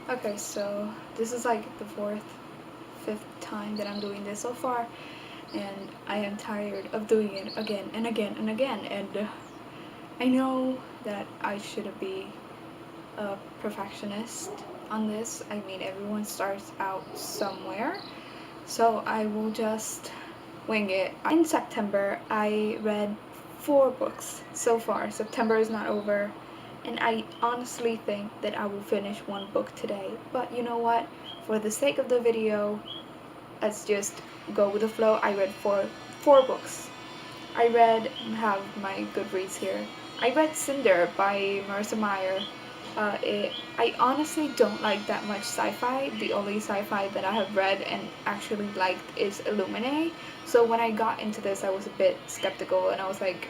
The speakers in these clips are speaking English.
Okay, so this is like the fifth time that I'm doing this so far, and I am tired of doing it again and again and again. And I know that I shouldn't be a perfectionist on this. I mean, everyone starts out somewhere, so I will just wing it. In September, I read 4 books so far. September is not over, and I honestly think that I will finish 1 book today. But you know what? For the sake of the video, let's just go with the flow. I read four books. I read have my Goodreads here. I read Cinder by Marissa Meyer. I honestly don't like that much sci-fi. The only sci-fi that I have read and actually liked is Illuminae. So when I got into this, I was a bit skeptical, and I was like,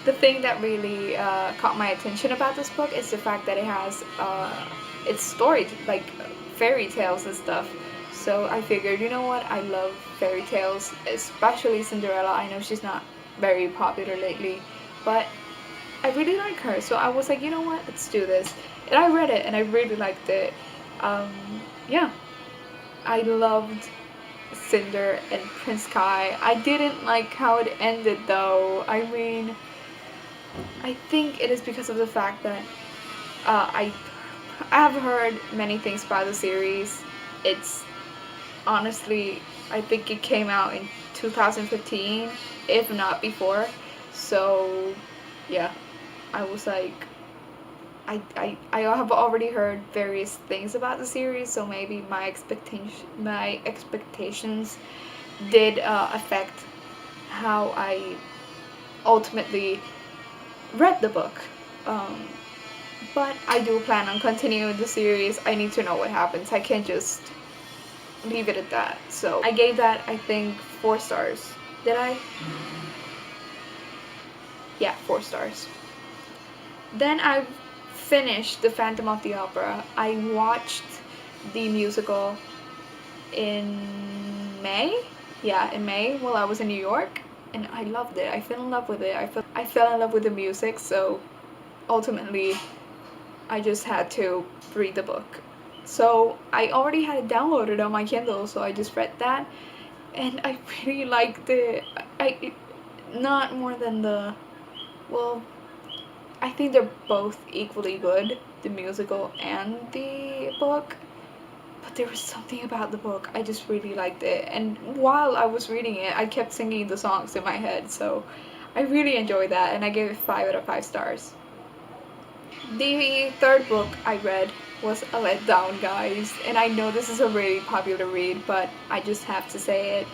the thing that really caught my attention about this book is the fact that it has it's story like fairy tales and stuff. So I figured, you know what, I love fairy tales, especially Cinderella. I know she's not very popular lately, but I really like her. So I was like, you know what, let's do this. And I read it and I really liked it. um, yeah, I loved Cinder and Prince Kai. I didn't like how it ended though. I mean, I think it is because of the fact that uh, I I have heard many things about the series. It's honestly, I think it came out in 2015, if not before. So yeah, I was like, I have already heard various things about the series, so maybe my expectations did affect how I ultimately read the book. Um, but I do plan on continuing the series. I need to know what happens. I can't just leave it at that. So I gave that, I think, 4 stars. Did I? Yeah, 4 stars. Then I finished The Phantom of the Opera. I watched the musical in May. Yeah, in May while I was in New York, and I loved it. I fell in love with it. I fell in love with the music. So ultimately, I just had to read the book. So I already had it downloaded on my Kindle, so I just read that, and I really liked it. I not more than the well, I think they're both equally good, the musical and the book. But there was something about the book, I just really liked it. And while I was reading it, I kept singing the songs in my head. So I really enjoyed that, and I gave it 5 out of 5 stars. The third book I read was A Letdown, guys. And I know this is a really popular read, but I just have to say it.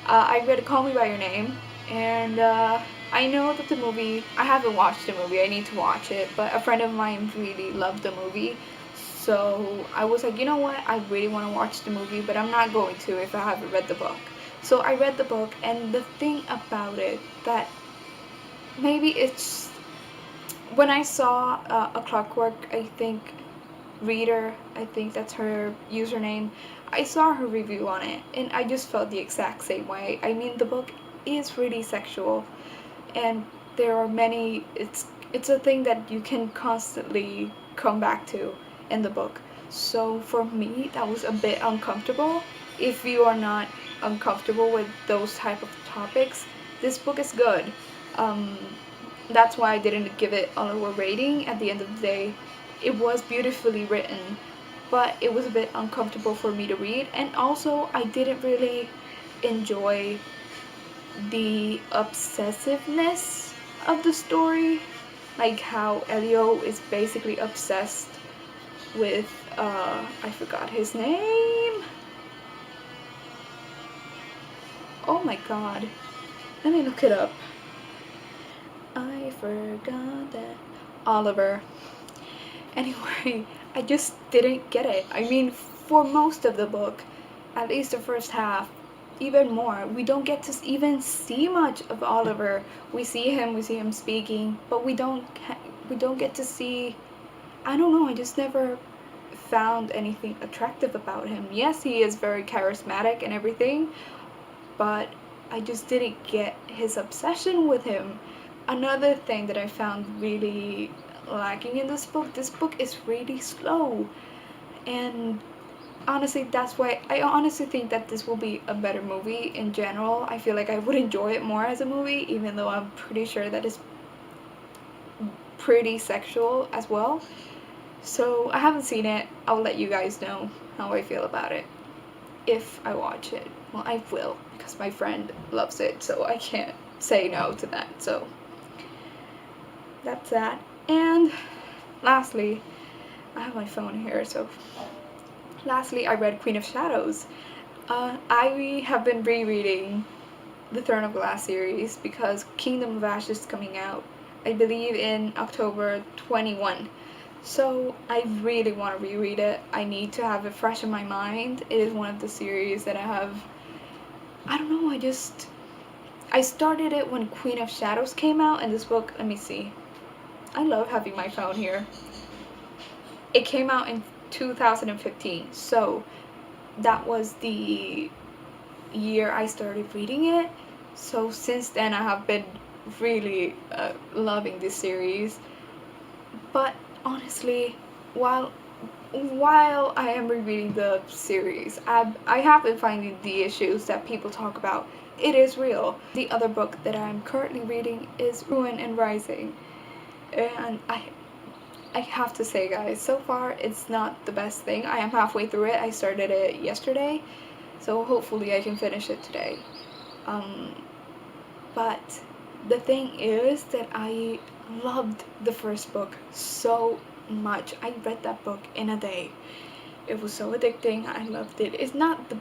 I read Call Me By Your Name, and I know that the movie, I haven't watched the movie, I need to watch it, but a friend of mine really loved the movie. So I was like, you know what, I really want to watch the movie, but I'm not going to if I haven't read the book. So I read the book, and the thing about it that maybe it's when I saw A Clockwork, I think, reader, I think that's her username, I saw her review on it, and I just felt the exact same way. I mean, the book is really sexual, and there are many. It's a thing that you can constantly come back to in the book. So for me, that was a bit uncomfortable. If you are not uncomfortable with those type of topics, this book is good. Um, that's why I didn't give it a lower rating. At the end of the day, it was beautifully written, but it was a bit uncomfortable for me to read, and also I didn't really enjoy the obsessiveness of the story, like how Elio is basically obsessed with I forgot his name. Oh my god. Let me look it up. I forgot that. Oliver. Anyway, I just didn't get it. I mean, for most of the book, at least the first half, even more, we don't get to even see much of Oliver. We see him speaking, but we don't get to see. I don't know. I just never found anything attractive about him. Yes, he is very charismatic and everything, but I just didn't get his obsession with him. Another thing that I found really lacking in this book. This book is really slow, and honestly, that's why I honestly think that this will be a better movie in general. I feel like I would enjoy it more as a movie, even though I'm pretty sure that it's pretty sexual as well. So I haven't seen it. I'll let you guys know how I feel about it if I watch it. Well, I will, because my friend loves it, so I can't say no to that. So that's that. And lastly, I have my phone here, so lastly, I read Queen of Shadows. I have been rereading the Throne of Glass series because Kingdom of Ash is coming out, I believe, in October 21. So I really want to reread it. I need to have it fresh in my mind. It is one of the series that I don't know, I started it when Queen of Shadows came out, and this book, let me see. I love having my phone here. It came out in 2015, so that was the year I started reading it. So since then, I have been really loving this series. But honestly, while I am rereading the series, I have been finding the issues that people talk about. It is real. The other book that I'm currently reading is Ruin and Rising, and I have to say, guys, so far it's not the best thing. I am halfway through it. I started it yesterday, so hopefully I can finish it today. Um, but the thing is that I loved the first book so much. I read that book in a day. It was so addicting. I loved it. It's not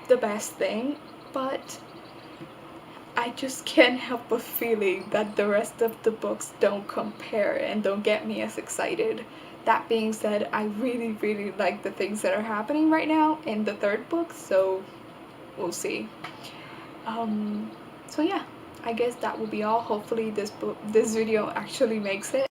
the best thing, but I just can't help but feeling that the rest of the books don't compare and don't get me as excited. That being said, I really, really like the things that are happening right now in the third book, so we'll see. Um, so yeah, I guess that will be all. Hopefully this video actually makes it.